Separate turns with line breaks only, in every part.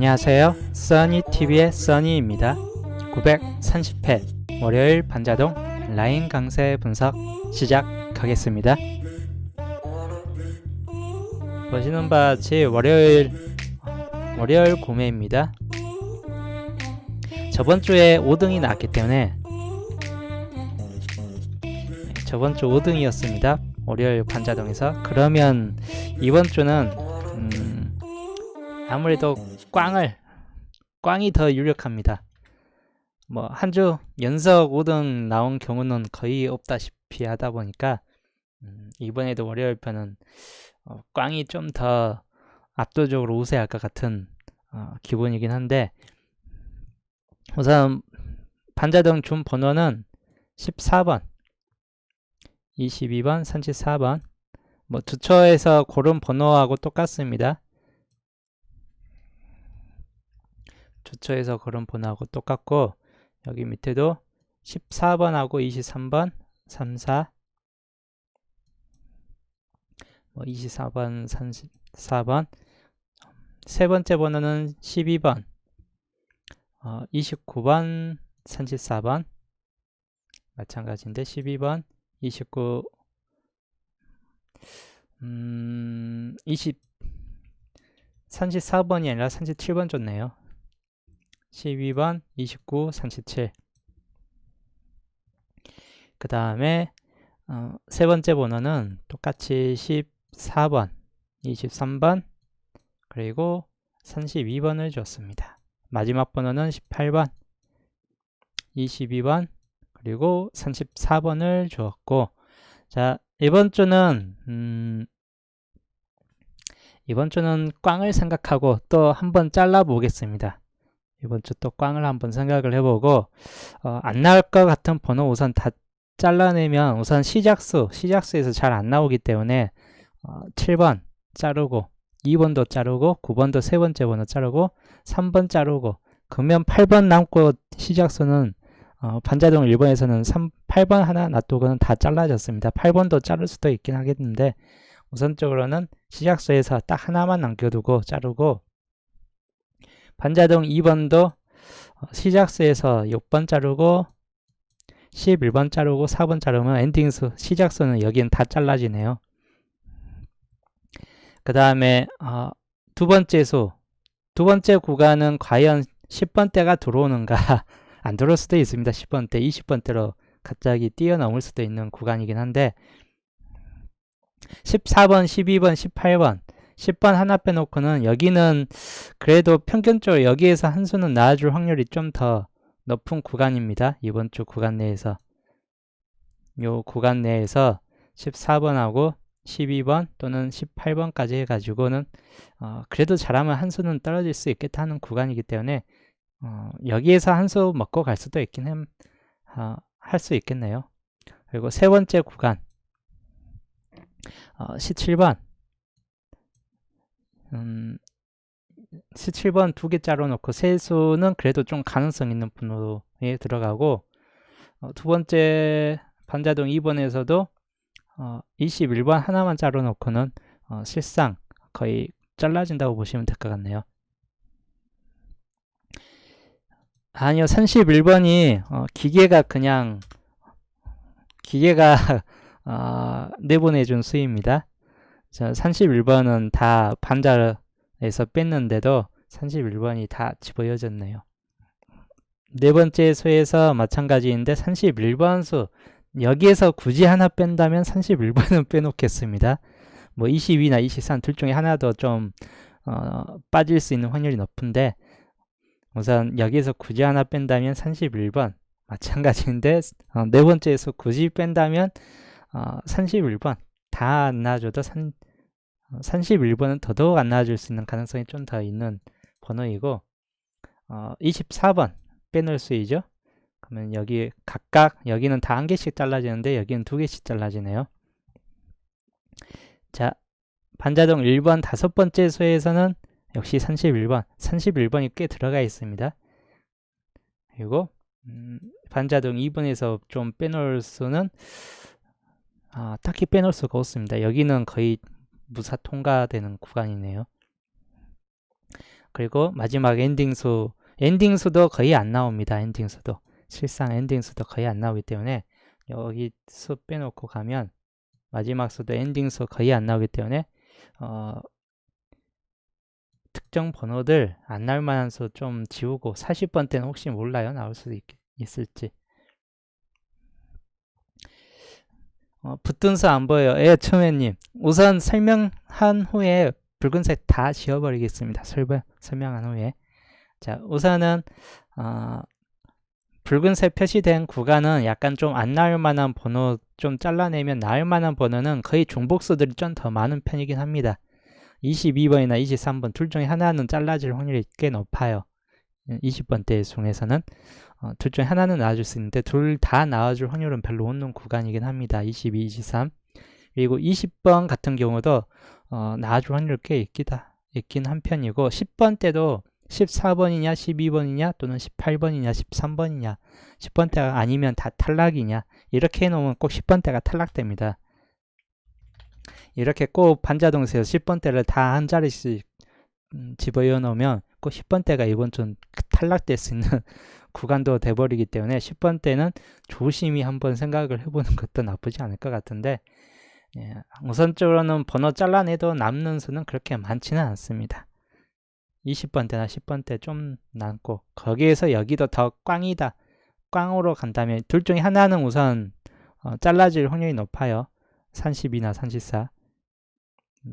안녕하세요. 써니TV의 써니입니다. 930회 월요일 반자동 라인 강세 분석 시작하겠습니다. 보시는 바와 같이 월요일 구매입니다. 저번주에 5등이 나왔기 때문에 저번주 5등이었습니다. 월요일 반자동에서. 그러면 이번주는 아무래도 꽝이 더 유력합니다. 뭐 한 주 연속 5등 나온 경우는 거의 없다시피 하다 보니까 이번에도 월요일 편은 꽝이 좀 더 압도적으로 우세할 것 같은 기분이긴 한데, 우선 반자동 준 번호는 14번, 22번, 34번, 뭐 주초에서 고른 번호하고 똑같습니다. 주초에서 고른 번호하고 똑같고, 여기 밑에도 14번하고 23번, 34, 뭐 24번, 34번, 세 번째 번호는 12번, 29번, 34번, 마찬가지인데 12번, 29, 34번이 아니라 37번 줬네요. 12번, 29, 37. 그 다음에 세 번째 번호는 똑같이 14번, 23번, 그리고 32번을 줬습니다. 마지막 번호는 18번, 22번, 그리고 34번을 주었고, 자, 이번 주는 꽝을 생각하고 또 한번 잘라 보겠습니다. 이번 주 또 꽝을 한번 생각을 해보고, 안 나올 것 같은 번호 우선 다 잘라내면, 우선 시작수에서 잘 안 나오기 때문에 7번 자르고, 2번도 자르고, 9번도 세 번째 번호 자르고, 3번 자르고, 그러면 8번 남고 시작수는 반자동 1번에서는 8번 하나 놔두고는 다 잘라졌습니다. 8번도 자를 수도 있긴 하겠는데, 우선적으로는 시작수에서 딱 하나만 남겨두고 자르고, 반자동 2번도 시작수에서 6번 자르고 11번 자르고 4번 자르면 엔딩수, 시작수는 여기는 다 잘라지네요. 그 다음에 두 번째 구간은 과연 10번대가 들어오는가 안 들어올 수도 있습니다. 10번대, 20번대로 갑자기 뛰어넘을 수도 있는 구간이긴 한데, 14번, 12번, 18번, 10번 하나 빼놓고는 여기는 그래도 평균적으로 여기에서 한 수는 나와줄 확률이 좀 더 높은 구간입니다. 이번 주 구간 내에서. 요 구간 내에서 14번하고 12번 또는 18번까지 해가지고는 그래도 잘하면 한 수는 떨어질 수 있겠다는 구간이기 때문에 여기에서 한 수 먹고 갈 수도 있긴 할 수 있겠네요. 그리고 세 번째 구간 17번 17번 두 개 짜로 놓고 세 수는 그래도 좀 가능성 있는 번호에 들어가고, 두 번째 반자동 2번에서도 21번 하나만 짜로 놓고는 실상 거의 잘라진다고 보시면 될 것 같네요. 아니요, 31번이 기계가 내보내준 수입니다. 자, 31번은 다 반자에서 뺐는데도 31번이 다 집어여졌네요. 네 번째 수에서 마찬가지인데 31번 수, 여기에서 굳이 하나 뺀다면 31번은 빼놓겠습니다. 뭐 22나 23 둘 중에 하나도 좀 빠질 수 있는 확률이 높은데, 우선 여기에서 굳이 하나 뺀다면 31번 마찬가지인데, 네 번째 수 굳이 뺀다면 31번 다 안 나와줘도 31번은 더더욱 안 나와줄 수 있는 가능성이 좀 더 있는 번호이고, 24번 빼놓을 수이죠. 그러면 여기 각각, 여기는 다 한 개씩 잘라지는데 여기는 두 개씩 잘라지네요. 자, 반자동 1번 다섯 번째 수에서는 역시 31번이 꽤 들어가 있습니다. 그리고 반자동 2번에서 좀 빼놓을 수는 딱히 빼놓을 수가 없습니다. 여기는 거의 무사 통과되는 구간이네요. 그리고 마지막 엔딩수도 거의 안 나옵니다. 엔딩수도 실상 엔딩수도 거의 안 나오기 때문에 여기 수 빼놓고 가면 마지막 수도 엔딩수 거의 안 나오기 때문에 특정 번호들 안 나올 만한 수 좀 지우고 40번 때는 혹시 몰라요. 나올 수도 있을지. 붙은 수 안 보여요. 예, 처음에님. 우선 설명한 후에 붉은색 다 지워버리겠습니다. 설명한 후에. 자, 우선은 붉은색 표시된 구간은 약간 좀 안 나올 만한 번호 좀 잘라내면 나올 만한 번호는 거의 중복수들이 좀 더 많은 편이긴 합니다. 22번이나 23번 둘 중에 하나는 잘라질 확률이 꽤 높아요. 20번대 중에서는 둘 중에 하나는 나와줄 수 있는데 둘 다 나와줄 확률은 별로 없는 구간이긴 합니다. 22, 23 그리고 20번 같은 경우도 나와줄 확률이 꽤 있긴 한 편이고 10번 때도 14번이냐 12번이냐 또는 18번이냐 13번이냐 10번대가 아니면 다 탈락이냐 이렇게 해놓으면 꼭 10번대가 탈락됩니다. 이렇게 꼭 반자동수에서 10번대를 다 한 자리씩 집어넣어 놓으면 꼭 10번대가 이번 좀 탈락될 수 있는 구간도 돼버리기 때문에 10번대는 조심히 한번 생각을 해보는 것도 나쁘지 않을 것 같은데 우선적으로는 번호 잘라내도 남는 수는 그렇게 많지는 않습니다. 20번대나 10번대 좀 남고 거기에서 여기도 더 꽝이다. 꽝으로 간다면 둘 중에 하나는 우선 잘라질 확률이 높아요. 32나 34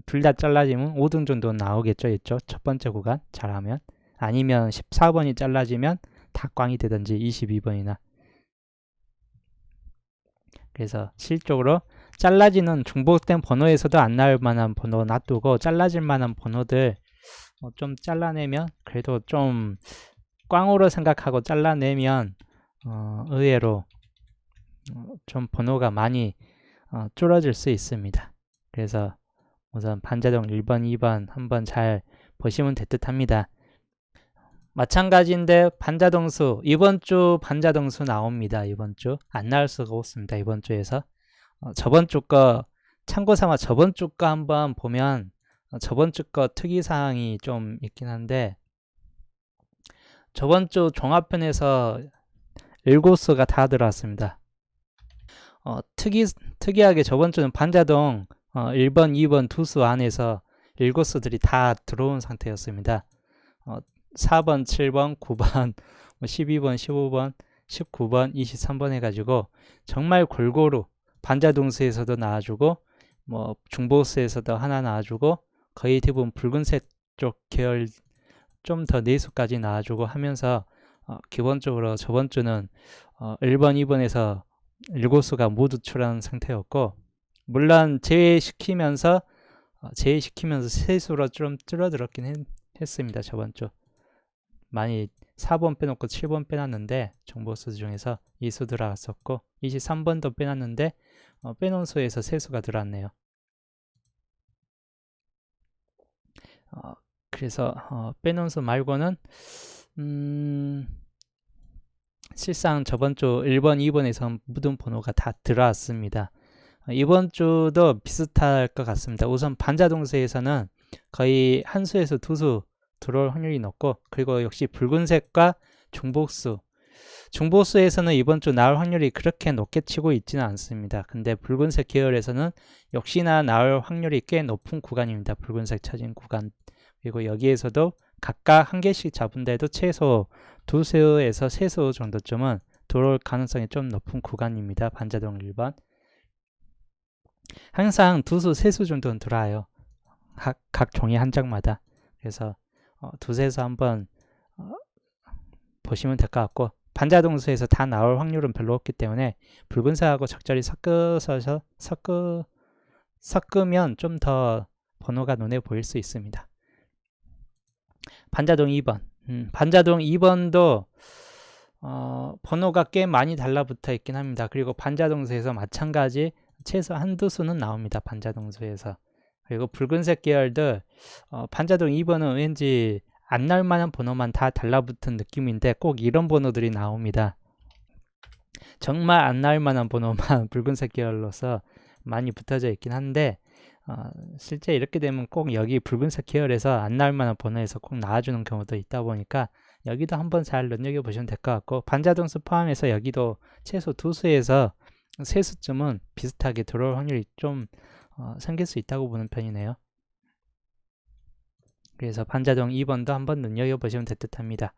둘 다 잘라지면 5등 정도 나오겠죠. 있죠? 첫 번째 구간 잘하면 아니면 14번이 잘라지면 다 꽝이 되든지 22번이나 그래서 실적으로 잘라지는 중복된 번호에서도 안 나올 만한 번호 놔두고 잘라질 만한 번호들 좀 잘라내면 그래도 좀 꽝으로 생각하고 잘라내면 의외로 좀 번호가 많이 줄어들 수 있습니다. 그래서 우선 반자동 1번, 2번 한번 잘 보시면 될 듯 합니다. 마찬가지인데 반자동수 이번 주 반자동수 나옵니다. 이번 주 안 나올 수가 없습니다. 이번 주에서 저번 주 거 참고삼아 저번 주 거 한번 보면 저번 주 거 특이사항이 좀 있긴 한데 저번 주 종합편에서 7수가 다 들어왔습니다. 특이하게 저번 주는 반자동 1번, 2번 두 수 안에서 7수들이 다 들어온 상태였습니다. 4번, 7번, 9번, 12번, 15번, 19번, 23번 해가지고 정말 골고루 반자동수에서도 나와주고 중복수에서도 하나 나와주고 거의 대부분 붉은색 쪽 계열 좀 더 4수까지 나와주고 하면서 기본적으로 저번 주는 1번, 2번에서 7수가 모두 출한 상태였고 물론 제외시키면서 세수로 좀 줄어들었긴 했습니다. 저번 주 많이 4번 빼놓고 7번 빼놨는데 정보수 중에서 2수 들어갔었고 23번도 빼놨는데 빼놓은 수에서 3수가 들어왔네요. 그래서 빼놓은 수 말고는 실상 저번 주 1번, 2번에서 모든 번호가 다 들어왔습니다. 이번 주도 비슷할 것 같습니다. 우선 반자동수에서는 거의 한 수에서 두 수 들어올 확률이 높고 그리고 역시 붉은색과 중복수에서는 이번 주 나올 확률이 그렇게 높게 치고 있지는 않습니다. 근데 붉은색 계열에서는 역시나 나올 확률이 꽤 높은 구간입니다. 붉은색 쳐진 구간 그리고 여기에서도 각각 한 개씩 잡은데도 최소 2수에서 3수 정도쯤은 들어올 가능성이 좀 높은 구간입니다. 반자동 1번 항상 2수, 3수 정도는 들어와요. 각 종이 한 장마다. 그래서 2~3수 한번 보시면 될 것 같고 반자동수에서 다 나올 확률은 별로 없기 때문에 붉은색하고 적절히 섞으면 좀 더 번호가 눈에 보일 수 있습니다. 반자동 2번 반자동 2번도 번호가 꽤 많이 달라붙어 있긴 합니다. 그리고 반자동수에서 마찬가지 최소 한두 수는 나옵니다. 반자동수에서. 그리고 붉은색 계열들 반자동 2번은 왠지 안 나올 만한 번호만 다 달라붙은 느낌인데 꼭 이런 번호들이 나옵니다. 정말 안 나올 만한 번호만 붉은색 계열로서 많이 붙어져 있긴 한데 실제 이렇게 되면 꼭 여기 붉은색 계열에서 안 나올 만한 번호에서 꼭 나와주는 경우도 있다 보니까 여기도 한번 잘 눈여겨보시면 될 것 같고, 반자동수 포함해서 여기도 최소 2수에서 3수쯤은 비슷하게 들어올 확률이 좀 생길 수 있다고 보는 편이네요. 그래서 반자동 2번도 한번 눈여겨보시면 될 듯 합니다.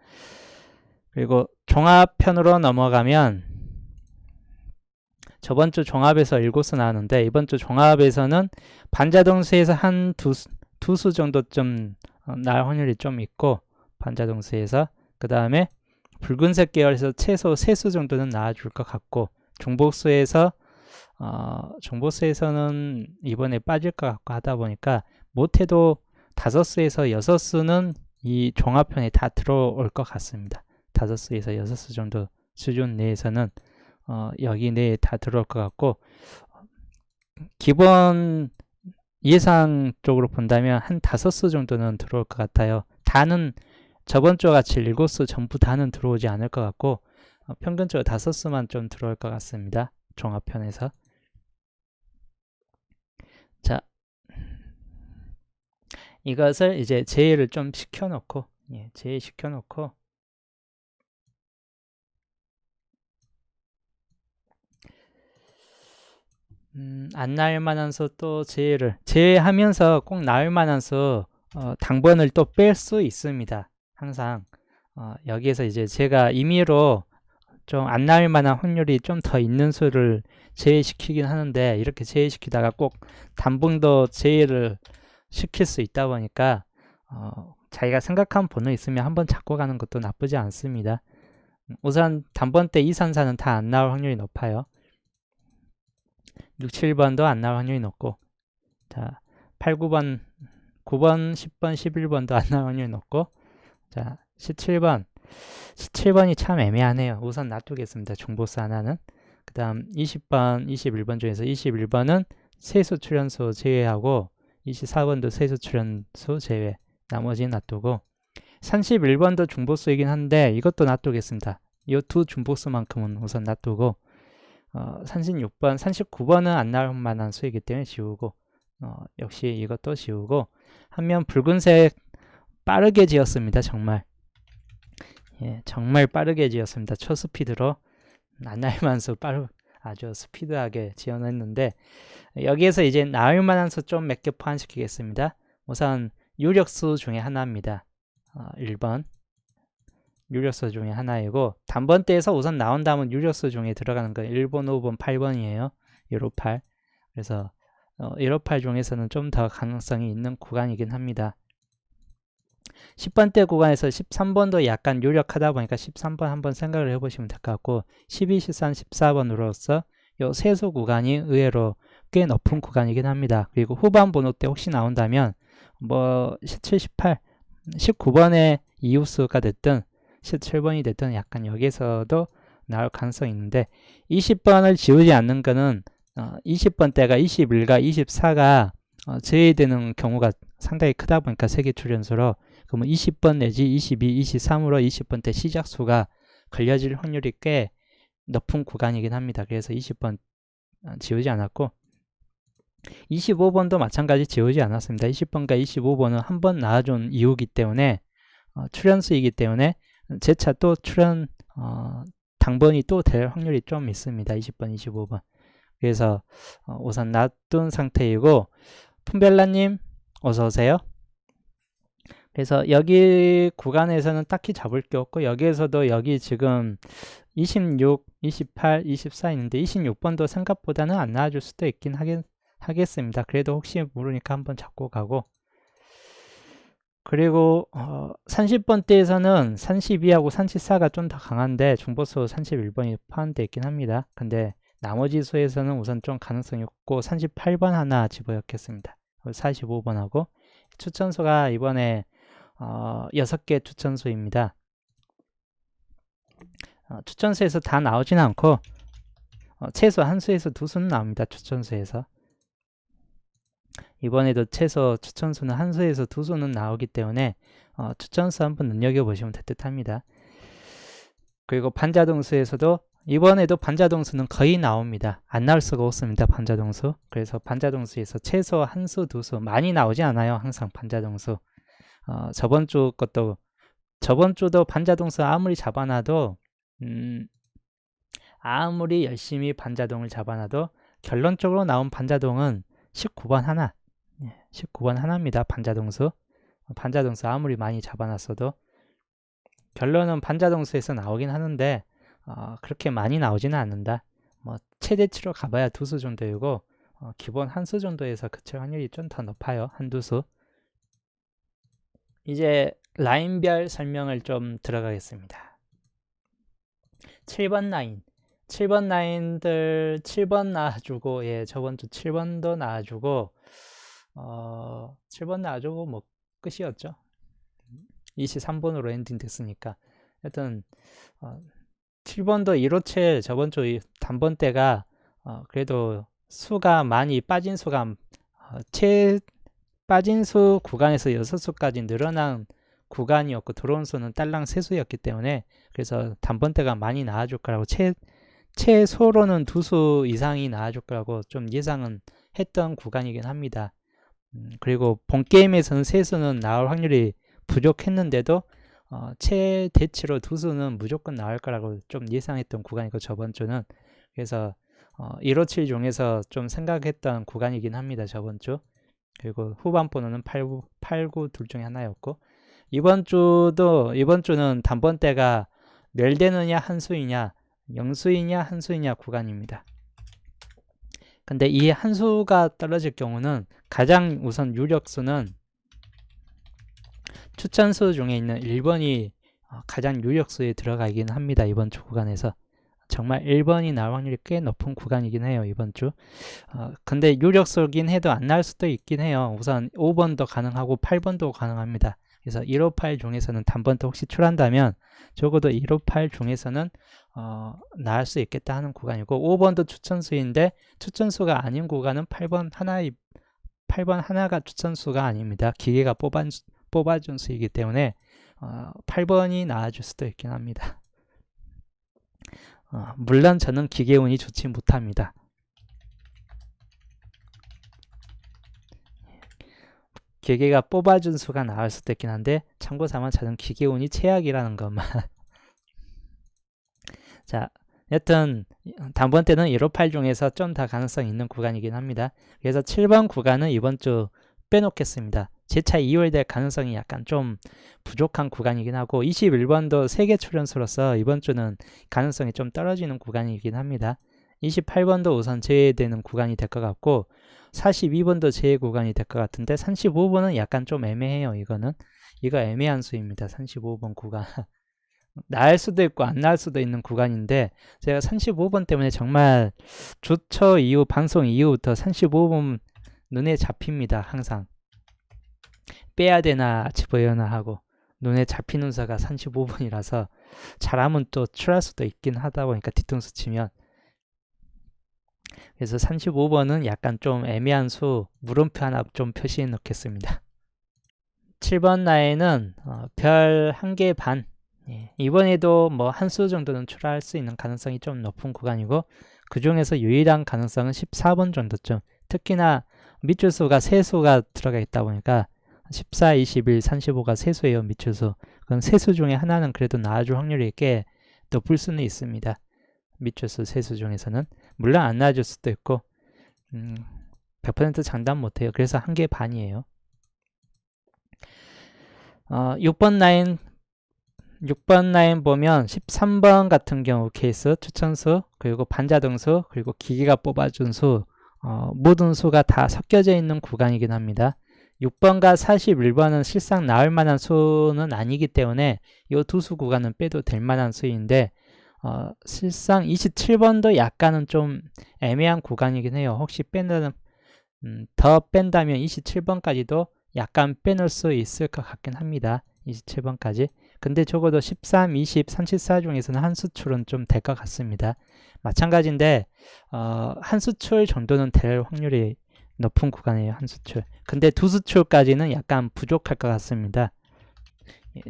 그리고 종합편으로 넘어가면 저번 주 종합에서 7수 나왔는데 이번 주 종합에서는 반자동수에서 한 두 수 정도 좀 나올 확률이 좀 있고, 반자동수에서 그 다음에 붉은색 계열에서 최소 3수 정도는 나와줄 것 같고, 종복수에서는 이번에 빠질 것 같고 하다 보니까 못해도 5수에서 6수는 이 종합편에 다 들어올 것 같습니다. 5수에서 6수 정도 수준 내에서는 여기 내에 다 들어올 것 같고, 기본 예상적으로 본다면 한 5수 정도는 들어올 것 같아요. 다는 저번 주와 같이 7수 전부 다는 들어오지 않을 것 같고, 평균적으로 5수만 좀 들어올 것 같습니다. 종합편에서. 자, 이것을 이제 제외를 좀 시켜놓고, 제외시켜놓고, 안 나올 만한 수 또 제외하면서 꼭 나올 만한 수 당번을 또 뺄 수 있습니다. 항상 여기에서 이제 제가 임의로 좀 안 나올 만한 확률이 좀 더 있는 수를 제외시키긴 하는데, 이렇게 제외시키다가 꼭 단번도 제외를 시킬 수 있다 보니까 자기가 생각한 번호 있으면 한번 잡고 가는 것도 나쁘지 않습니다. 우선 단번 때 2, 3, 4는 다 안 나올 확률이 높아요. 6, 7번도 안 나올 확률이 높고, 자, 8, 9번, 9번, 10번, 11번도 안 나올 확률이 높고, 자, 17번이 참 애매하네요. 우선 놔두겠습니다. 중보수 하나는. 그 다음 20번, 21번 중에서 21번은 세수 출연수 제외하고 24번도 세수 출연수 제외, 나머지는 놔두고, 31번도 중보수이긴 한데 이것도 놔두겠습니다. 이 두 중보수만큼은 우선 놔두고, 36번, 39번은 안 나올 만한 수이기 때문에 지우고, 역시 이것도 지우고, 한면 붉은색 빠르게 지었습니다. 정말 빠르게 지었습니다. 초스피드로 안 나올 만한 수 아주 스피드하게 지어냈는데, 여기에서 이제 나올 만한 수 좀 몇 개 포함시키겠습니다. 우선 유력수 중에 하나입니다. 1번 유력수 중에 하나이고, 단번대에서 우선 나온다면 유력수 중에 들어가는 건 1번, 5번, 8번이에요. 158. 그래서 158 중에서는 좀 더 가능성이 있는 구간이긴 합니다. 10번대 구간에서 13번도 약간 유력하다 보니까 13번 한번 생각을 해보시면 될 것 같고, 12, 13, 14번으로서 요 세수 구간이 의외로 꽤 높은 구간이긴 합니다. 그리고 후반 번호 때 혹시 나온다면 17, 18, 19번의 이웃수가 됐든 17번이 됐든 약간 여기에서도 나올 가능성이 있는데, 20번을 지우지 않는 거는 20번 대가 21과 24가 제외되는 경우가 상당히 크다 보니까 세개 출연수로, 그러면 20번 내지 22, 23으로 20번 대 시작수가 걸려질 확률이 꽤 높은 구간이긴 합니다. 그래서 20번 지우지 않았고, 25번도 마찬가지 지우지 않았습니다. 20번과 25번은 한 번 나와준 이유이기 때문에, 출연수이기 때문에 재차 또 당번이 또 될 확률이 좀 있습니다. 20번, 25번. 그래서 우선 놔둔 상태이고, 푼벨라님 어서오세요. 그래서 여기 구간에서는 딱히 잡을 게 없고, 여기에서도 여기 지금 26, 28, 24 있는데 26번도 생각보다는 안 나와줄 수도 있긴 하겠습니다. 그래도 혹시 모르니까 한번 잡고 가고, 그리고 30번대에서는 32하고 34가 좀 더 강한데 중보수 31번이 포함되어 있긴 합니다. 근데 나머지 수에서는 우선 좀 가능성이 없고 38번 하나 집어넣겠습니다. 45번하고 추천수가 이번에 6개 추천수입니다. 추천수에서 다 나오진 않고 최소 한 수에서 두 수는 나옵니다. 추천수에서. 이번에도 최소 추천수는 한 수에서 두 수는 나오기 때문에 추천수 한번 눈여겨보시면 될 듯 합니다. 그리고 반자동수에서도 이번에도 반자동수는 거의 나옵니다. 안 나올 수가 없습니다. 반자동수. 그래서 반자동수에서 최소 한 수, 두 수 많이 나오지 않아요. 항상 반자동수. 저번 주도 반자동수 아무리 잡아놔도 아무리 열심히 반자동을 잡아놔도 결론적으로 나온 반자동은 19번 하나. 19번 하나입니다. 반자동수. 반자동수 아무리 많이 잡아놨어도 결론은 반자동수에서 나오긴 하는데 그렇게 많이 나오지는 않는다. 뭐 최대치로 가봐야 두 수 정도이고 기본 한 수 정도에서 그칠 확률이 좀 더 높아요. 한두 수. 이제 라인별 설명을 좀 들어가겠습니다. 7번 라인. 7번 라인들 7번 나와주고 저번주 7번도 나와주고 7번 나와주고 뭐 끝이었죠. 23번으로 엔딩 됐으니까 하여튼 7번도 1호체 저번주 단번대가 그래도 수가 많이 빠진 수가 빠진 수 구간에서 6수까지 늘어난 구간이었고 들어온 수는 딸랑 3수였기 때문에 그래서 단번대가 많이 나와줄 거라고 최소로는 2수 이상이 나와줄 거라고 좀 예상은 했던 구간이긴 합니다. 그리고 본게임에서는 3수는 나올 확률이 부족했는데도 최대치로 2수는 무조건 나올 거라고 좀 예상했던 구간이고 저번주는 그래서 157 중에서 좀 생각했던 구간이긴 합니다. 저번주. 그리고 후반번호는 8, 9 둘 중에 하나였고 이번주는 단번대가 멸되느냐 한수이냐 영수이냐 한수이냐 구간입니다. 근데 이 한수가 떨어질 경우는 가장 우선 유력수는 추천수 중에 있는 1번이 가장 유력수에 들어가긴 합니다. 이번 주 구간에서 정말 1번이 나올 확률이 꽤 높은 구간이긴 해요. 이번 주. 근데 유력수긴 해도 안 나올 수도 있긴 해요. 우선 5번도 가능하고 8번도 가능합니다. 그래서 158 중에서는 단번대 혹시 출한다면 적어도 158 중에서는 나올 수 있겠다 하는 구간이고 5번도 추천수인데 추천수가 아닌 구간은 8번 하나가 추천수가 아닙니다. 기계가 뽑아준 수이기 때문에 8번이 나와줄 수도 있긴 합니다. 물론 저는 기계운이 좋지 못합니다. 기계가 뽑아준 수가 나올 수도 있긴 한데 참고삼아 저는 기계운이 최악이라는 것만. 자, 여튼 단번대는 158 중에서 좀 더 가능성 있는 구간이긴 합니다. 그래서 7번 구간은 이번 주 빼놓겠습니다. 재차 2월 될 가능성이 약간 좀 부족한 구간이긴 하고 21번도 세계 출연수로서 이번 주는 가능성이 좀 떨어지는 구간이긴 합니다. 28번도 우선 제외되는 구간이 될 것 같고 42번도 제외 구간이 될 것 같은데 35번은 약간 좀 애매해요. 이거 애매한 수입니다. 35번 구간 나을 수도 있고 안 나을 수도 있는 구간인데 제가 35번 때문에 정말 주초 이후 방송 이후부터 35번 눈에 잡힙니다. 항상 빼야 되나 집어여나 하고 눈에 잡히는 수가 35번이라서 잘하면 또 출할 수도 있긴 하다 보니까 뒤통수 치면 그래서 35번은 약간 좀 애매한 수 물음표 하나 좀 표시해 놓겠습니다. 7번 라인은 별 1개 반 이번에도 뭐 한 수 정도는 출할 수 있는 가능성이 좀 높은 구간이고 그 중에서 유일한 가능성은 14번 정도쯤 특히나 밑줄수가 3수가 들어가 있다 보니까 14, 21, 35가 3수예요. 밑줄수. 그럼 3수 중에 하나는 그래도 나와줄 확률이 꽤 높을 수는 있습니다. 밑줄수 3수 중에서는. 물론 안 나와줄 수도 있고 100% 장담 못해요. 그래서 1개 반이에요. 6번 라인 보면 13번 같은 경우 케이스 추천수 그리고 반자동수 그리고 기계가 뽑아준 수 모든 수가 다 섞여져 있는 구간이긴 합니다. 6번과 41번은 실상 나올 만한 수는 아니기 때문에 이 두 수 구간은 빼도 될 만한 수인데 실상 27번도 약간은 좀 애매한 구간이긴 해요. 혹시 더 뺀다면 27번까지도 약간 빼놓을 수 있을 것 같긴 합니다. 27번까지. 근데 적어도 13, 20, 34 중에서는 한 수출은 좀 될 것 같습니다. 마찬가지인데 한 수출 정도는 될 확률이 높은 구간이에요. 한 수출. 근데 두 수출까지는 약간 부족할 것 같습니다.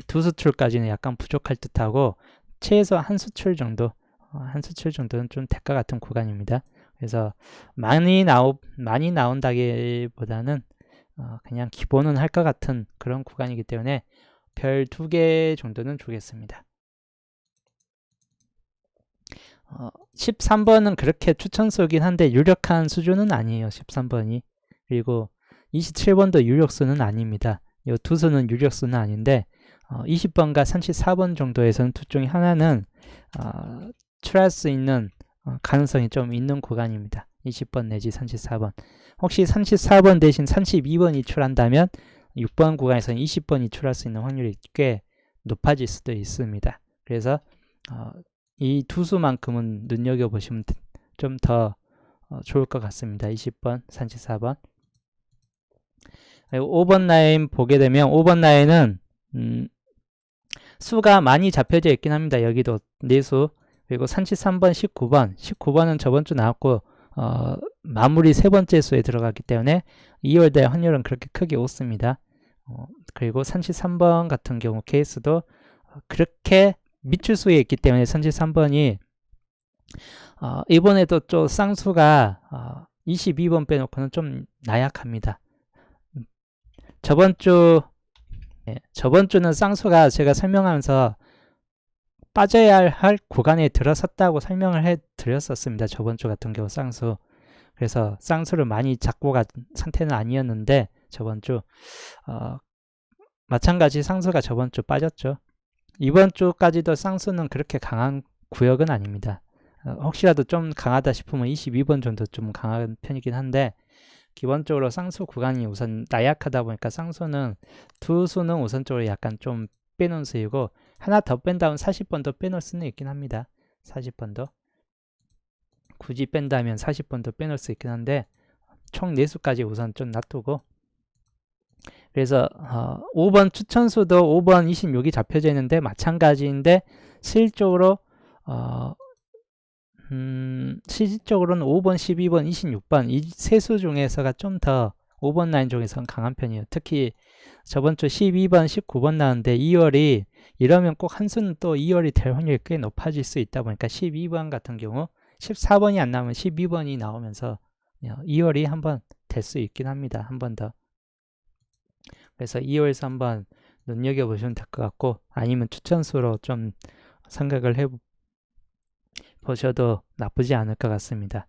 두 수출까지는 약간 부족할 듯하고 최소 한 수출 정도 한 수칠 정도는 좀 될 것 같은 구간입니다. 그래서 많이 나온다기보다는 그냥 기본은 할 것 같은 그런 구간이기 때문에 별 2개 정도는 주겠습니다. 13번은 그렇게 추천수긴 한데 유력한 수준은 아니에요. 13번이. 그리고 27번도 유력수는 아닙니다. 이 두 수는 유력수는 아닌데 20번과 34번 정도에서는 둘 중에 하나는 출할 수 있는 가능성이 좀 있는 구간입니다. 20번 내지 34번. 혹시 34번 대신 32번이 출한다면 6번 구간에서는 20번이 출할 수 있는 확률이 꽤 높아질 수도 있습니다. 그래서 이 두 수만큼은 눈여겨보시면 좀 더 좋을 것 같습니다. 20번, 34번. 5번 라인 보게 되면 5번 라인은 수가 많이 잡혀져 있긴 합니다. 여기도 4수. 그리고 33번, 19번. 19번은 저번 주 나왔고 마무리 세 번째 수에 들어갔기 때문에 2월달 확률은 그렇게 크게 없습니다. 그리고 33번 같은 경우 케이스도 그렇게 미출수에 있기 때문에 33번이 이번에도 좀 쌍수가 22번 빼놓고는 좀 나약합니다. 저번 주는 쌍수가 제가 설명하면서 빠져야 할 구간에 들어섰다고 설명을 해 드렸었습니다. 저번 주 같은 경우 쌍수. 그래서 쌍수를 많이 잡고 간 상태는 아니었는데 저번 주 마찬가지 쌍수가 저번 주 빠졌죠. 이번 주까지도 쌍수는 그렇게 강한 구역은 아닙니다. 혹시라도 좀 강하다 싶으면 22번 정도 좀 강한 편이긴 한데 기본적으로 쌍수 구간이 우선 나약하다 보니까 쌍수는 두 수는 우선적으로 약간 좀 빼놓은 수이고 하나 더 뺀다면 40번도 빼놓을 수는 있긴 합니다. 40번도 굳이 뺀다면 40번도 빼놓을 수 있긴 한데 총 4수까지 우선 좀 놔두고 그래서 5번 추천수도 5번 26이 잡혀져 있는데 마찬가지인데 실질적으로는 5번, 12번, 26번 이 세 수 중에서가 좀 더 5번 라인 중에서는 강한 편이에요. 특히 저번 주 12번, 19번 나왔는데 2월이 이러면 꼭 한 수는 또 2월이 될 확률이 꽤 높아질 수 있다 보니까 12번 같은 경우 14번이 안 나오면 12번이 나오면서 2월이 한번 될 수 있긴 합니다. 한 번 더. 그래서 2월에서 한번 눈여겨보시면 될 것 같고 아니면 추천수로 좀 생각을 해보셔도 나쁘지 않을 것 같습니다.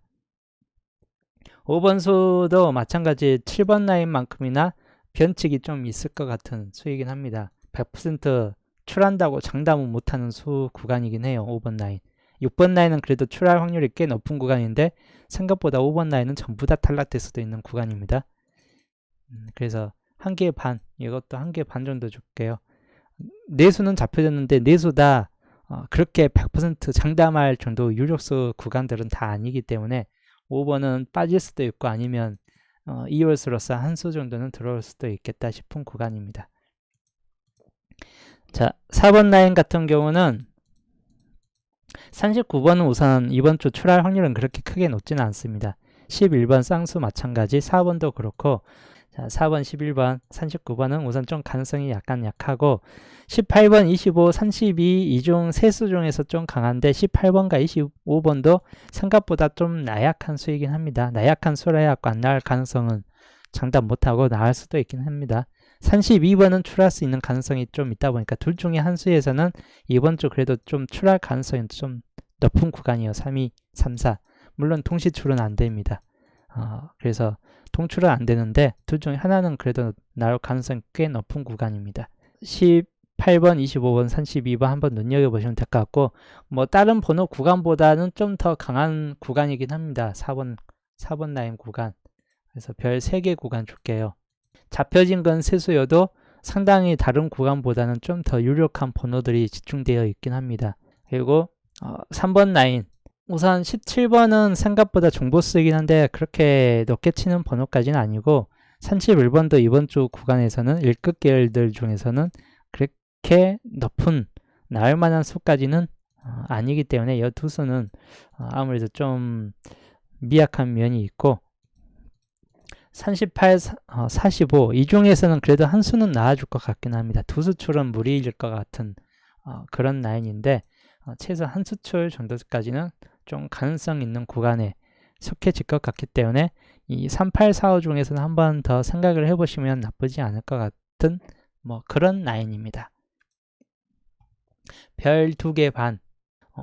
5번 수도 마찬가지 7번 라인만큼이나 변칙이 좀 있을 것 같은 수이긴 합니다. 100% 출한다고 장담은 못하는 수 구간이긴 해요. 5번 라인. 6번 라인은 그래도 출할 확률이 꽤 높은 구간인데 생각보다 5번 라인은 전부 다 탈락될 수도 있는 구간입니다. 그래서 1개 반, 이것도 1개 반 정도 줄게요. 4수는 잡혀졌는데 4수 다 그렇게 100% 장담할 정도 유력수 구간들은 다 아니기 때문에 5번은 빠질 수도 있고 아니면 2월수로서 한 수 정도는 들어올 수도 있겠다 싶은 구간입니다. 자, 4번 라인 같은 경우는 39번은 우선 이번 주 출할 확률은 그렇게 크게 높지는 않습니다. 11번 쌍수 마찬가지 4번도 그렇고 자, 4번, 11번, 39번은 우선 좀 가능성이 약간 약하고 18번, 25, 32 이 중 세 수 중에서 좀 강한데 18번과 25번도 생각보다 좀 나약한 수이긴 합니다. 나약한 수라 해갖고 안 나올 가능성은 장담 못하고 나올 수도 있긴 합니다. 32번은 출할 수 있는 가능성이 좀 있다 보니까 둘 중에 한 수에서는 이번 주 그래도 좀 출할 가능성이 좀 높은 구간이에요. 3, 2, 3, 4 물론 동시 출은 안 됩니다. 그래서 동출은 안 되는데 둘 중에 하나는 그래도 나올 가능성이 꽤 높은 구간입니다. 18번, 25번, 32번 한번 눈여겨보시면 될 것 같고 뭐 다른 번호 구간보다는 좀 더 강한 구간이긴 합니다. 4번 라인 구간. 그래서 별 3개 구간 줄게요. 잡혀진 건 세수여도 상당히 다른 구간보다는 좀 더 유력한 번호들이 집중되어 있긴 합니다. 그리고 3번 라인 우선 17번은 생각보다 정보 쓰이긴 한데 그렇게 높게 치는 번호까지는 아니고 31번도 이번 주 구간에서는 1급 계열들 중에서는 그렇게 높은 나올 만한 수까지는 아니기 때문에 이 두 수는 아무래도 좀 미약한 면이 있고 38, 45 이 중에서는 그래도 한 수는 나와줄 것 같긴 합니다. 두 수 출은 무리일 것 같은 그런 라인인데 최소 한 수출 정도까지는 좀 가능성 있는 구간에 속해질 것 같기 때문에 이 3845 중에서는 한 번 더 생각을 해보시면 나쁘지 않을 것 같은 뭐 그런 라인입니다. 별 2개 반.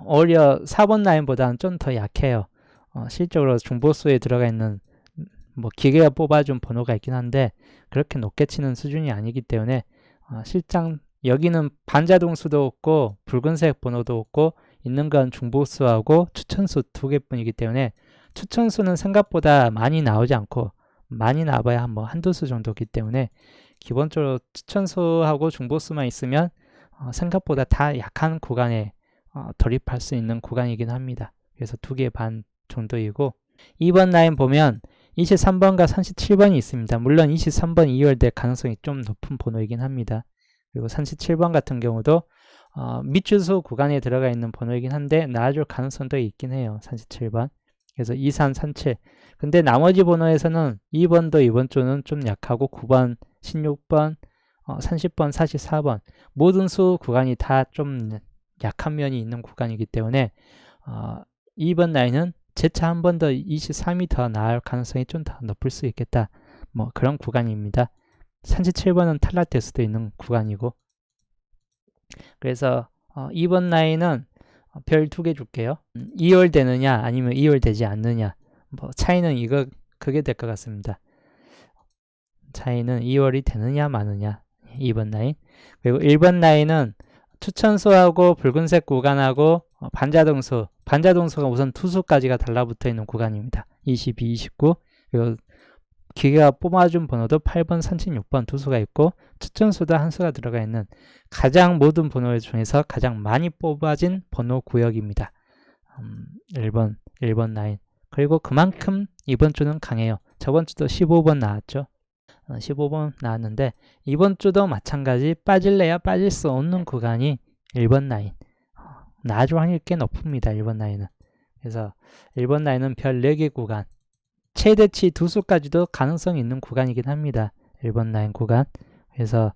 오히려 4번 라인보다는 좀 더 약해요. 실적으로 중보수에 들어가 있는 뭐 기계가 뽑아준 번호가 있긴 한데 그렇게 높게 치는 수준이 아니기 때문에 실장 여기는 반자동수도 없고 붉은색 번호도 없고 있는 건 중보수하고 추천수 2개뿐이기 때문에 추천수는 생각보다 많이 나오지 않고 많이 나와봐야 뭐 한두 수 정도이기 때문에 기본적으로 추천수하고 중보수만 있으면 생각보다 다 약한 구간에 돌입할 수 있는 구간이긴 합니다. 그래서 2개 반 정도이고 2번 라인 보면 23번과 37번이 있습니다. 물론 23번 2월될 가능성이 좀 높은 번호이긴 합니다. 그리고 37번 같은 경우도 밑주소 구간에 들어가 있는 번호이긴 한데 나아질 가능성도 있긴 해요. 37번. 그래서 23, 37. 근데 나머지 번호에서는 2번도 이번 주는 좀 약하고 9번, 16번, 30번, 44번 모든 수 구간이 다 좀 약한 면이 있는 구간이기 때문에 2번 라인은 재차 한 번 더 23이 더 나을 가능성이 좀 더 높을 수 있겠다. 뭐 그런 구간입니다. 37번은 탈락될 수도 있는 구간이고 그래서 2번 라인은 별 2개 줄게요. 2월 되느냐 아니면 2월 되지 않느냐 뭐 차이는 그게 될 것 같습니다. 차이는 2월이 되느냐 마느냐 2번 라인. 그리고 1번 라인은 추천수하고 붉은색 구간하고 반자동수가 우선 투수까지가 달라붙어 있는 구간입니다. 22, 29 그리고 기계가 뽑아준 번호도 8번, 36번 두 수가 있고 추천수도 한 수가 들어가 있는 가장 모든 번호 중에서 가장 많이 뽑아진 번호 구역입니다. 1번 라인. 그리고 그만큼 이번 주는 강해요. 저번 주도 15번 나왔죠. 15번 나왔는데 이번 주도 마찬가지 빠질래야 빠질 수 없는 구간이 1번 라인. 나아질 확률이 꽤 높습니다. 1번 라인은. 그래서 1번 라인은 별 4개 구간. 최대치 2수까지도 가능성이 있는 구간이긴 합니다. 1번 라인 구간. 그래서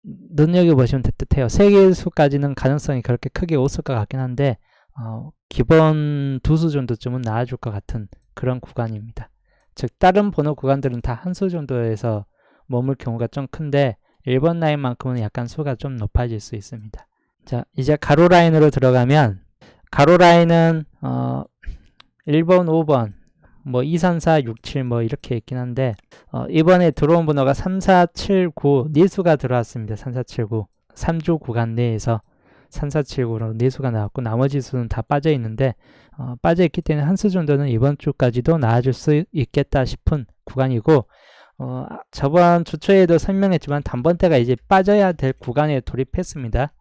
눈여겨보시면 듯해요. 3개 수까지는 가능성이 그렇게 크게 없을 것 같긴 한데 기본 2수 정도쯤은 나아줄 것 같은 그런 구간입니다. 즉 다른 번호 구간들은 다 한 수 정도에서 머물 경우가 좀 큰데 1번 라인만큼은 약간 수가 좀 높아질 수 있습니다. 자, 이제 가로 라인으로 들어가면 가로 라인은 1번, 5번 뭐 2, 3, 4, 6, 7 뭐 이렇게 있긴 한데 이번에 들어온 번호가 3, 4, 7, 9 4수가 들어왔습니다. 3, 4, 7, 9 3주 구간 내에서 3, 4, 7, 9로 4수가 나왔고 나머지 수는 다 빠져 있는데 빠져있기 때문에 한 수 정도는 이번 주까지도 나아질 수 있겠다 싶은 구간이고 저번 주 초에도 설명했지만 단번대가 이제 빠져야 될 구간에 돌입했습니다.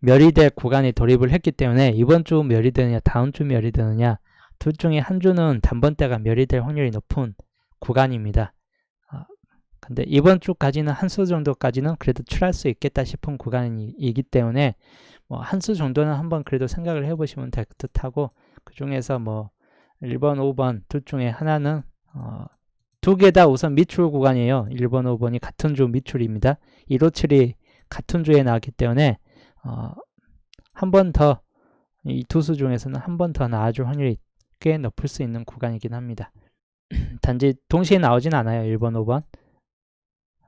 멸이 될 구간에 돌입을 했기 때문에 이번 주 멸이 되느냐 다음 주 멸이 되느냐 둘 중에 한 주는 단번대가 멸이 될 확률이 높은 구간입니다. 근데 이번 주까지는 한 수 정도까지는 그래도 출할 수 있겠다 싶은 구간이기 때문에 뭐 한 수 정도는 한번 그래도 생각을 해보시면 될 듯하고 그 중에서 뭐 1번, 5번 둘 중에 하나는 2개 다 우선 미출 구간이에요. 1번, 5번이 같은 주 미출입니다. 157이 같은 주에 나왔기 때문에 한 번 더 이 두 수 중에서는 한 번 더 나아줄 확률이 꽤 높을 수 있는 구간이긴 합니다. 단지 동시에 나오진 않아요. 1번, 5번.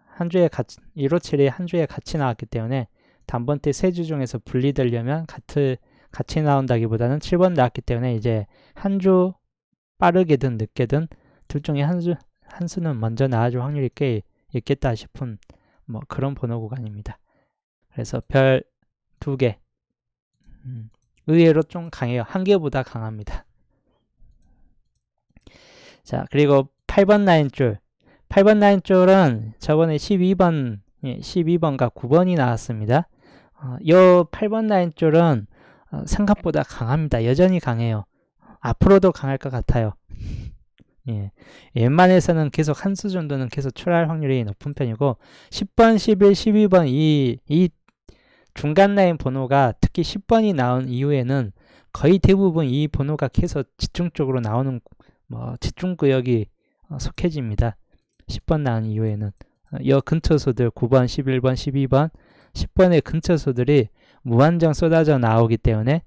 한 주에 157이 한 주에 같이 나왔기 때문에 단번대 세 주 중에서 분리되려면 같이 나온다기보다는 7번 나왔기 때문에 이제 한 주 빠르게든 늦게든 둘 중에 한 수는 먼저 나와줄 확률이 꽤 있겠다 싶은 뭐 그런 번호 구간입니다. 그래서 별 2개. 의외로 좀 강해요. 한 개보다 강합니다. 자, 그리고 8번 라인 줄. 8번 라인 줄은 저번에 12번과 9번이 나왔습니다. 이 8번 라인 줄은 생각보다 강합니다. 여전히 강해요. 앞으로도 강할 것 같아요. 예. 웬만해서는 계속 한 수 정도는 계속 출할 확률이 높은 편이고 10번, 11, 12번 이 중간 라인 번호가 특히 10번이 나온 이후에는 거의 대부분 이 번호가 계속 집중적으로 나오는 집중구역이 속해집니다. 10번 나온 이후에는 이 근처 수들 9번, 11번, 12번, 10번의 근처 수들이 무한정 쏟아져 나오기 때문에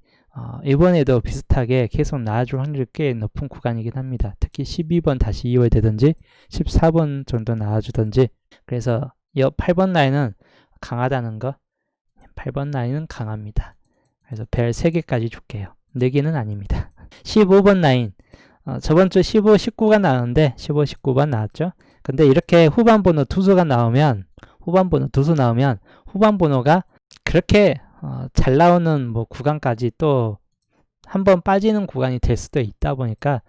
이번에도 비슷하게 계속 나와줄 확률이 꽤 높은 구간이긴 합니다. 특히 12번 다시 이어야 되든지 14번 정도 나와주든지. 그래서 이 8번 라인은 강하다는 거, 8번 라인은 강합니다. 그래서 별 3개까지 줄게요. 4개는 아닙니다. 15번 라인, 저번주 15, 19가 나오는데 15, 19번 나왔죠. 근데 이렇게 후반 번호 두수가 나오면, 후반 번호가 그렇게 잘 나오는 뭐 구간까지 또 한 번 빠지는 구간이 될 수도 있다 보니까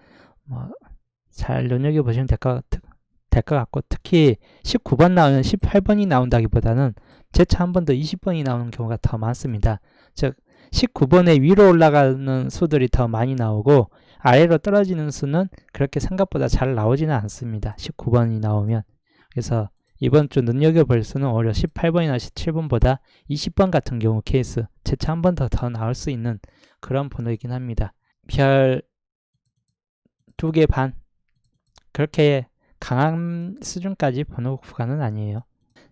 잘 눈여겨보시면 될 것 같고, 특히 19번 나오면 18번이 나온다기보다는 재차 한 번 더 20번이 나오는 경우가 더 많습니다. 즉 19번에 위로 올라가는 수들이 더 많이 나오고 아래로 떨어지는 수는 그렇게 생각보다 잘 나오지는 않습니다. 19번이 나오면. 그래서 이번 주 눈여겨볼 수는 오히려 18번이나 17번보다 20번 같은 경우 케이스 재차 한 번 더 나올 수 있는 그런 번호이긴 합니다. 별 2개 반, 그렇게 강한 수준까지 번호 구간은 아니에요.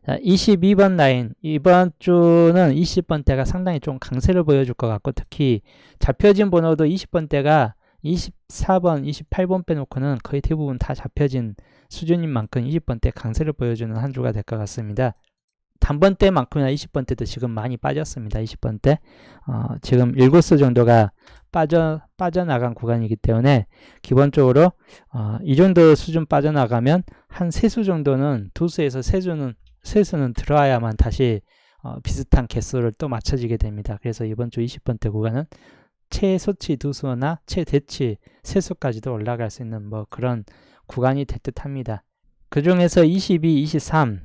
자, 22번 라인, 이번 주는 20번대가 상당히 좀 강세를 보여줄 것 같고, 특히 잡혀진 번호도 20번대가 24번, 28번 빼놓고는 거의 대부분 다 잡혀진 수준인 만큼 20번대 강세를 보여주는 한 주가 될 것 같습니다. 단번대만큼이나 20번대도 지금 많이 빠졌습니다. 20번대 지금 7수 정도가 빠져나간 구간이기 때문에 기본적으로 이 정도 수준 빠져나가면 한 3수 정도는, 2수에서 3수는 들어와야만 다시 비슷한 개수를 또 맞춰지게 됩니다. 그래서 이번 주 20번대 구간은 최소치 2수나 최대치 3수까지도 올라갈 수 있는 뭐 그런 구간이 될 듯 합니다. 그 중에서 22, 23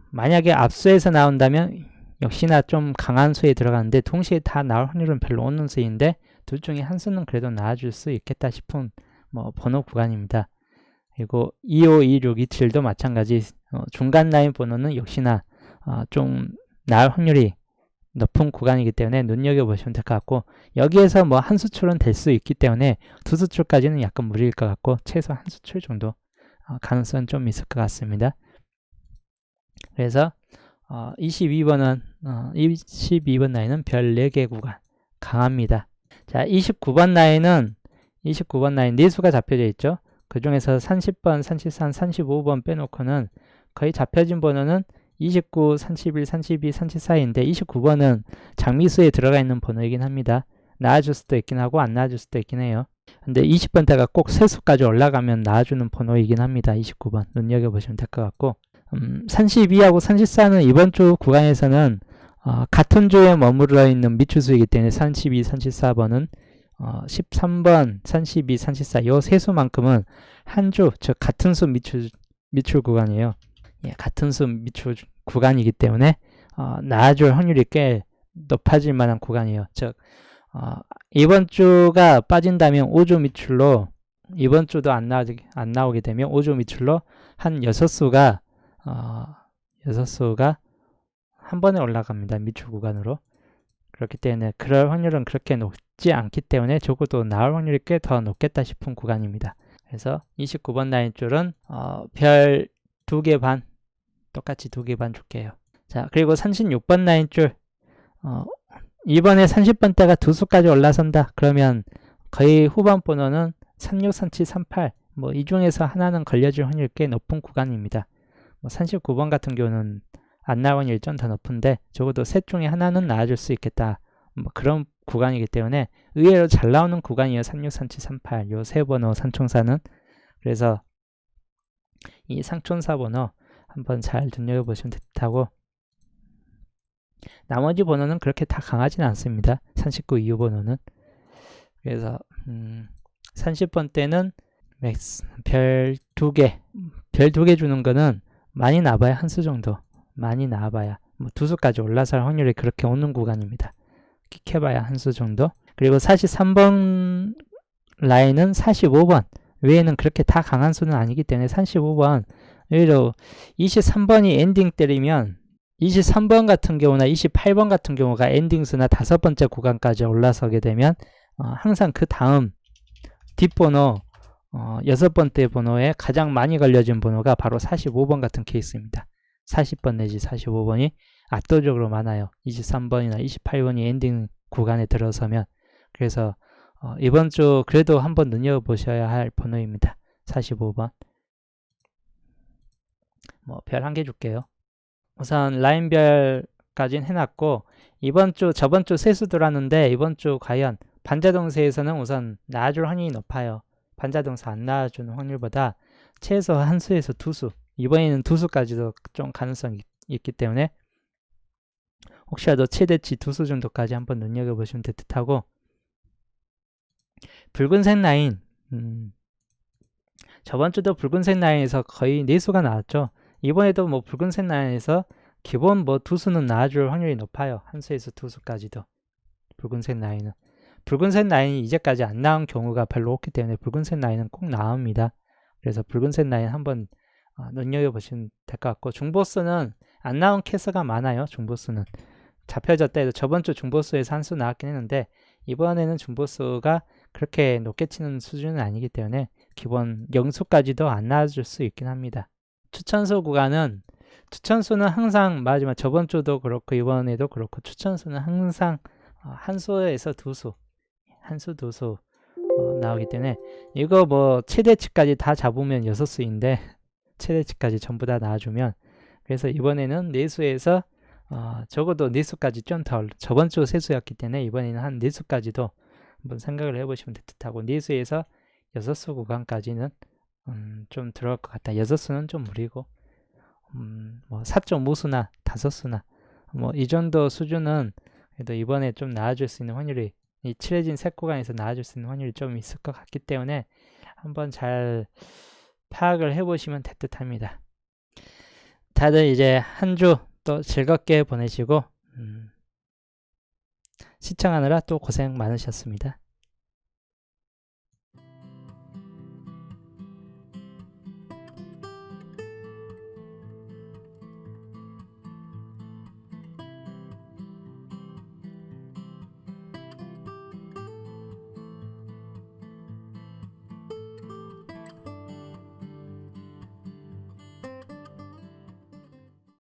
만약에 앞수에서 나온다면 역시나 좀 강한 수에 들어가는데 동시에 다 나올 확률은 별로 없는 수인데 둘 중에 한 수는 그래도 나와줄 수 있겠다 싶은 뭐 번호 구간입니다. 그리고 25, 26, 27도 마찬가지 중간 라인 번호는 역시나 좀 나올 확률이 높은 구간이기 때문에 눈여겨보시면 될 것 같고, 여기에서 뭐 한 수출은 될 수 있기 때문에 2수출까지는 약간 무리일 것 같고 최소 한 수출 정도 가능성은 좀 있을 것 같습니다. 그래서 22번 라인은 별 4개 구간 강합니다. 자, 29번 라인 4수가 잡혀져 있죠. 그 중에서 30번, 33, 35번 빼놓고는 거의 잡혀진 번호는 29, 31, 32, 34인데 29번은 장미수에 들어가 있는 번호이긴 합니다. 나와줄 수도 있긴 하고 안 나와줄 수도 있긴 해요. 근데 20번대가 꼭 3수까지 올라가면 나와주는 번호이긴 합니다. 29번 눈여겨보시면 될 것 같고, 32하고 34는 이번 주 구간에서는 같은 주에 머무르어 있는 미추수이기 때문에 32, 34번은 13번, 32, 34 이 3수만큼은 한 주, 즉 같은 수 미출 구간이에요. 예, 같은 수 미출 구간이기 때문에 나와줄 확률이 꽤 높아질 만한 구간이에요. 즉 이번 주가 빠진다면 5주 미출로, 이번 주도 안 나오게 되면 5주 미출로 한 6수가 한 번에 올라갑니다. 미출 구간으로. 그렇기 때문에 그럴 확률은 그렇게 높지 않기 때문에 적어도 나올 확률이 꽤 더 높겠다 싶은 구간입니다. 그래서 29번 라인 줄은 별 2개 반, 똑같이 2개 반 줄게요. 자, 그리고 36번 라인 줄 이번에 30번대가 2수까지 올라선다. 그러면 거의 후반 번호는 36, 37, 38 뭐 이 중에서 하나는 걸려줄 확률이 꽤 높은 구간입니다. 뭐 39번 같은 경우는 안 나올 확률이 좀 더 높은데 적어도 셋 중에 하나는 나와줄 수 있겠다. 뭐 그런 구간이기 때문에 의외로 잘 나오는 구간이에요. 36, 37, 38 요 세 번호 상총사는. 그래서 이 상총사 번호 한번 잘 눈여겨보시면 좋다고, 나머지 번호는 그렇게 다 강하지는 않습니다. 39 이후 번호는. 그래서 30번 때는 별 2개 주는 거는 많이 나와봐야 한 수 정도, 많이 나와봐야 뭐 2수까지 올라설 확률이 그렇게 오는 구간입니다. 끽해봐야 한 수 정도. 그리고 43번 라인은 45번 외에는 그렇게 다 강한 수는 아니기 때문에 35번, 오히려 23번이 엔딩 때리면 23번 같은 경우나 28번 같은 경우가 엔딩수나 5번째 구간까지 올라서게 되면 항상 그 다음 뒷번호 6번째 번호에 가장 많이 걸려진 번호가 바로 45번 같은 케이스입니다. 40번 내지 45번이 압도적으로 많아요. 23번이나 28번이 엔딩 구간에 들어서면. 그래서 이번 주 그래도 한번 눈여보셔야 할 번호입니다. 45번. 뭐 별 한 개 줄게요. 우선 라인별까지는 해놨고 저번 주 세수 들어왔는데 이번 주 과연 반자동사에서는 우선 나와줄 확률이 높아요. 반자동사 안 나와주는 확률보다 최소 한 수에서 두 수, 이번에는 두 수까지도 좀 가능성이 있기 때문에 혹시라도 최대치 두 수 정도까지 한번 눈여겨보시면 될 듯하고, 붉은색 라인, 저번 주도 붉은색 라인에서 거의 4수가 나왔죠. 이번에도 뭐 붉은색 라인에서 기본 뭐 두 수는 나와줄 확률이 높아요. 한 수에서 두 수까지도. 붉은색 라인은. 붉은색 라인이 이제까지 안 나온 경우가 별로 없기 때문에 붉은색 라인은 꼭 나옵니다. 그래서 붉은색 라인 한번 눈여겨보시면 될 것 같고, 중보수는 안 나온 케이스가 많아요. 중보수는. 잡혀졌다 해도 저번 주 중보수에서 한 수 나왔긴 했는데 이번에는 중보수가 그렇게 높게 치는 수준은 아니기 때문에 기본 0수까지도 안 나와줄 수 있긴 합니다. 추천수 구간은 추천수는 항상 마지막 저번 주도 그렇고 이번에도 그렇고 추천수는 항상 한 수에서 두 수, 한 수, 두 수 나오기 때문에 이거 뭐 최대치까지 다 잡으면 6수인데 최대치까지 전부 다 나와주면, 그래서 이번에는 4수에서 적어도 4수까지 좀 더, 저번 주 3수였기 때문에 이번에는 한 4수까지도 한번 생각을 해보시면 될 듯하고 4수에서 6수 구간까지는 좀 들어갈 것 같다. 6수는 좀 무리고 뭐 4.5수나 5수나 뭐 이 정도 수준은 그래도 이번에 좀 나와줄 수 있는 확률이, 이 칠해진 색 구간에서 나와줄 수 있는 확률이 좀 있을 것 같기 때문에 한번 잘 파악을 해보시면 될 듯합니다. 다들 이제 한 주 또 즐겁게 보내시고 시청하느라 또 고생 많으셨습니다.